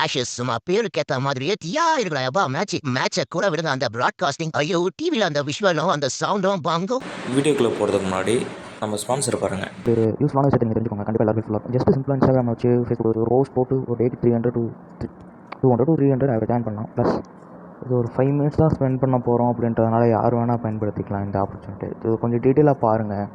Ashes சும்மா பேருக்கு ஏத்த மாதிரியே தீயா இருக்கிறாயப்பா மேட்சை கூட விடுங்க. அந்த பிராட்காஸ்டிங் ஐயோ டிவியில் அந்த விஷுவலும் அந்த சவுண்டும் பாங்கும். வீடியோக்குள்ளே போகிறதுக்கு முன்னாடி நம்ம ஸ்பான்சர் பாருங்கள். ஒரு யூஸ்ஃபுல்லான விஷயத்தை நீங்கள் தெரிஞ்சுக்கோங்க. கண்டிப்பாக எல்லாரும் யூஸ்ஃபுல்லாக ஜஸ்ட் சிம்பிளாக இன்ஸ்டாகிராம் வச்சு ஃபேஸ்புக் ஒரு ரோஸ் போட்டு ஒரு டேக்கு 300 to 300 அவரை ஜாயின் பண்ணலாம். ப்ளஸ் இது ஒரு 5 minutes தான் ஸ்பெண்ட் பண்ண போகிறோம் அப்படின்றதுனால யார் வேணால் பயன்படுத்திக்கலாம் இந்த ஆப்பர்ச்சுனிட்டி. இது கொஞ்சம் டீட்டெயிலாக பாருங்கள்.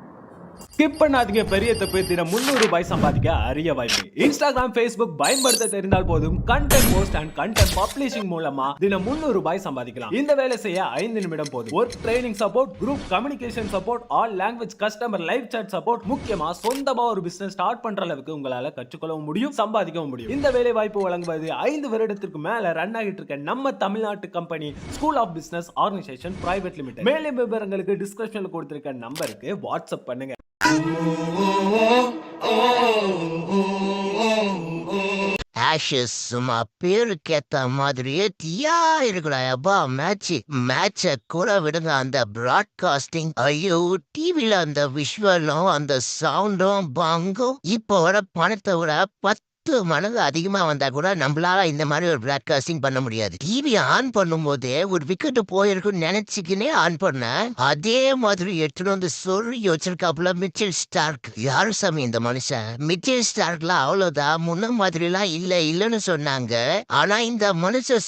ஸ்கிப் பண்ணாதீங்க. பெரிய தப்பு தினம் 300 ரூபாய் சம்பாதிக்க அரிய வாய்ப்பு. இன்ஸ்டாகிராம், ஃபேஸ்புக் பயன்படுத்த தெரிந்தால் போதும் content post and content publishing மூலமா தினம் 300 ரூபாய் சம்பாதிக்கலாம். இந்த வேலை செய்ய 5 நிமிடம் போதும். Work training support, group communication support, all language customer live chat support, முக்கியமா சொந்தமா ஒரு பிசினஸ் ஸ்டார்ட் பண்ற அளவுக்கு உங்களால கற்றுக்கொள்ளவும் முடியும், சம்பாதிக்கவும் முடியும். இந்த வேலை வாய்ப்பு வழங்குவது 5 வருடத்திற்கு மேல ரன் ஆகிட்டு இருக்க நம்ம தமிழ்நாட்டு company school of business organisation private limited. மேலும் விவரங்களுக்கு டிஸ்கிரிப்ஷன்ல கொடுத்திருக்க நம்பருக்கு வாட்ஸ்அப் பண்ணுங்க. ஆஷஸ் சும்மா பேருக்கு ஏத்த மாதிரியே தீயா இருக்கிறாயப்பா மேட்சை கூட விடுங்க. அந்த பிராட்காஸ்டிங் ஐயோ டிவியில் அந்த விஷுவலும் அந்த சவுண்டும் பாங்கும். இப்போ வர பணத்தை விட 10 மடங்கு அதிகமா வந்தா கூட நம்மளால இந்த மாதிரி ஒரு பிராட்காஸ்டிங் பண்ண முடியாது. டிவி ஆன் பண்ணும் போதே ஒரு விக்கெட் போயிருக்குன்னு நினைச்சுக்கினே ஆன் பண்ண அதே மாதிரி எடுத்துட்டு வந்து சொல்லி வச்சிருக்காப்புல மிச்சல் ஸ்டார்க். யாரு சாமி இந்த மனுஷன்? மிச்சல் ஸ்டார்க்லாம் அவ்வளவுதான், முன்ன மாதிரி எல்லாம் இல்லன்னு சொன்னாங்க. ஆனா இந்த மனுஷன்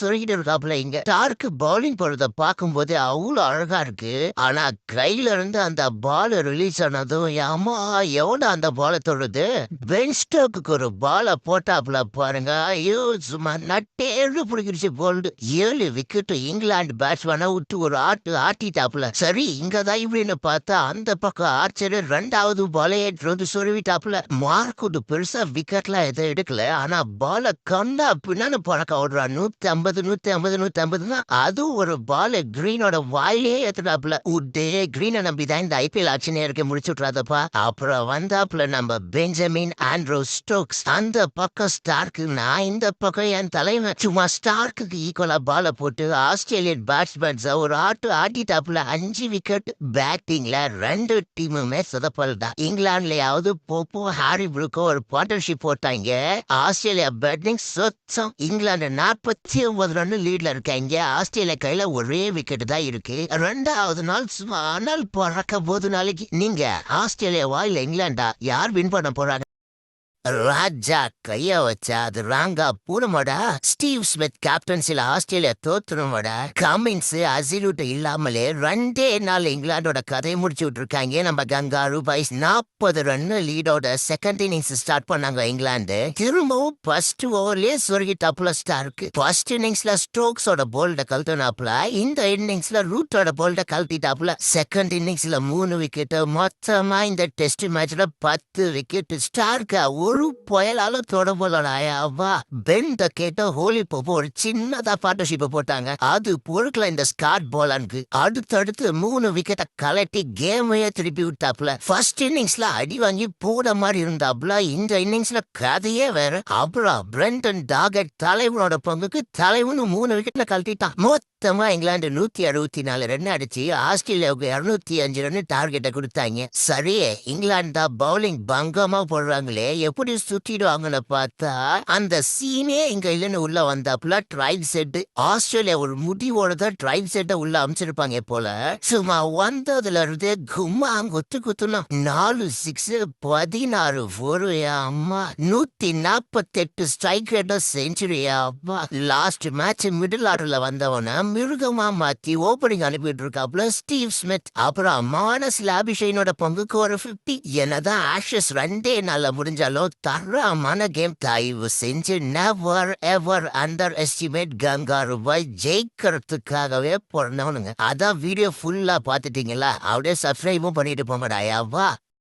சொருகிட்டு இருக்காப்புல. இங்க ஸ்டார்க் பவுலிங் போறத பார்க்கும் போது அவ்வளவு அழகா இருக்கு. ஆனா கையில இருந்து அந்த பால் ரிலீஸ் ஆனதும் அம்மா எவன அந்த பாலை தொடுது. பென்ஸ்ட் ஒரு பால போட்டாப்ல பாருங்க. ஐயோ சும்மா நட்டேழு பிடிக்கிடுச்சு போல்டு. 7 விக்கெட் இங்கிலாந்து பேட்ஸ்மேனை விட்டு ஒரு ஆட்டிட்டாப்ல. சரி இங்கதான் இப்படின்னு பார்த்தா அந்த பக்கம் ஆர்ச்சர் 2வது பாலை வந்து சொருவிட்டாப்ல. மார்க்குடு பெருசா விக்கெட்லாம் எதுவும் எடுக்கல. ஆனா பால கண்ணா பின்னான்னு பழக்க ஓடுறான். 150 தான். அதுவும் ஒரு பால் கிரீனோட வாயிலே ஏத்துட்டாப்ல. உட்டே கிரீனை நம்பிதான் இந்த ஐபிஎல் ஆட்சினே இருக்க முடிச்சு விட்றாதப்பா. அப்புறம் வந்தாப்ல நம்ம பெஞ்சமின் ஆண்ட்ரூஸ் ஸ்டோக்ஸ். அந்த பக்கம் ஸ்டார்க்கு, நான் இந்த பக்கம் என் தலைவன். சும்மா ஸ்டார்க்கு ஈக்குவலா பால போட்டு ஆஸ்திரேலியன் பேட்ஸ்மேன்ஸ் ஒரு ஆட்டிட்டாப்ல. 5 விக்கெட். பேட்டிங்ல 2 டீமுமே சொதப்பல் தான். இங்கிலாந்துலயாவது போப்போ ஹாரி ப்ரூக்கோ ஒரு பார்ட்னர்ஷிப் போட்டாங்க. ஆஸ்திரேலியா பேட்டிங் சொச்சம். இங்கிலாந்து 49 ரன் லீட்ல இருக்காங்க. ஆஸ்திரேலியா கையில ஒரே விக்கெட் தான் இருக்கு. 2வது நாள் சும்மா அனல் பறக்க போது. நாளைக்கு நீங்க ஆஸ்திரேலியாவா இல்ல இங்கிலாண்டா, யார் வின் பண்ண போறாங்க? ராஜா கைய வச்சா அது ராங்கா பூனமாடா. ஸ்டீவ் ஸ்மித் கேப்டன்சில ஆஸ்திரேலியா தோத்துருமாடா. கமின்ஸ் அசிலூட் இல்லாமலே 2 நாள் இங்கிலாண்டோட கதையை முடிச்சு விட்டுருக்காங்க. நம்ம கங்காரு பாய்ஸ் 40 ரன் லீடோட செகண்ட் இன்னிங்ஸ் ஸ்டார்ட் பண்ணாங்க இங்கிலாந்து. திரும்பவும் ஃபர்ஸ்ட் ஓவர்லயே சொருகிட்டாப்ல ஸ்டார்க்கு. ஃபர்ஸ்ட் இன்னிங்ஸ்ல ஸ்டோக்ஸோட போல்ட கழட்டினாப்ல. இந்த இன்னிங்ஸ்ல ரூட்டோட போல்ட கழட்டிட்டாப்ல. Second இன்னிங்ஸ்ல 3 wicket. மொத்தமா இந்த டெஸ்ட் மேட்ச்ல 10 விக்கெட். ஸ்டார்க்கு ஒரு புயலால தொடர்புவா பெண்ட கேட்ட ஹோலி போப்போ ஒரு சின்னதா பார்ட்னர்ஷிப் போட்டாங்க. அது பொருட்களை இந்த ஸ்காட் போலானுக்கு அடுத்தடுத்து 3 விக்கெட்டை கலட்டி கேமையே திருப்பி விட்டாப்ல. ஃபர்ஸ்ட் இன்னிங்ஸ்ல அடி வாங்கி போட மாதிரி இருந்தாப்ல. இந்த இன்னிங்ஸ்ல கதையே வேற. அப்புறம் பிரெண்டன் டாகட் தலைவனோட பங்குக்கு தலைவனு 3 விக்கெட்ல கழட்டிட்டான். மொத்தமா இங்கிலாந்து 164 ரன் அடிச்சு ஆஸ்திரேலியாவுக்கு 205 ரன் டார்கெட்டை கொடுத்தாங்க. சரி இங்கிலாந்து தான் பவுலிங் பங்கமா போடுறாங்களே, எப்படி சுத்திடுவாங்கன்னு பார்த்தா அந்த சீனே இங்க இல்லைன்னு உள்ள வந்தாப்புல ட்ரைவ் செட். ஆஸ்திரேலியா ஒரு முடிவோட தான் ட்ரைவ் செட்டை உள்ள அமைச்சிருப்பாங்க போல. சும்மா வந்ததுல இருந்து கும்மா குத்துனா 4 6 16 4 அம்மா 148 ஸ்ட்ரைக் ரேட் செஞ்சுரியா. லாஸ்ட் மேட்ச் மிடில் ஆர்டர்ல வந்தவன மிருகமா மாத்தி ஓபனிங் அனுப்பிட்டு இருக்காப்ல ஸ்டீவ் ஸ்மித். அப்புறம் மானஸ் லாபிஷைனோட பங்குக்கு ஒரு 50. என்னதான் ஆஷஸ் 2 நாள்ல முடிஞ்சாலும் தரமான கேம். தயவு செஞ்சு நெவர் எவர் அண்டர் எஸ்டிமேட் கங்காருபாய். ஜெயிக்கிறதுக்காகவே பிறந்தவனுங்க. அதான் வீடியோ ஃபுல்லா பாத்துட்டீங்களா? அப்படியே சப்ஸ்கிரைபும் பண்ணிட்டு போங்கடா.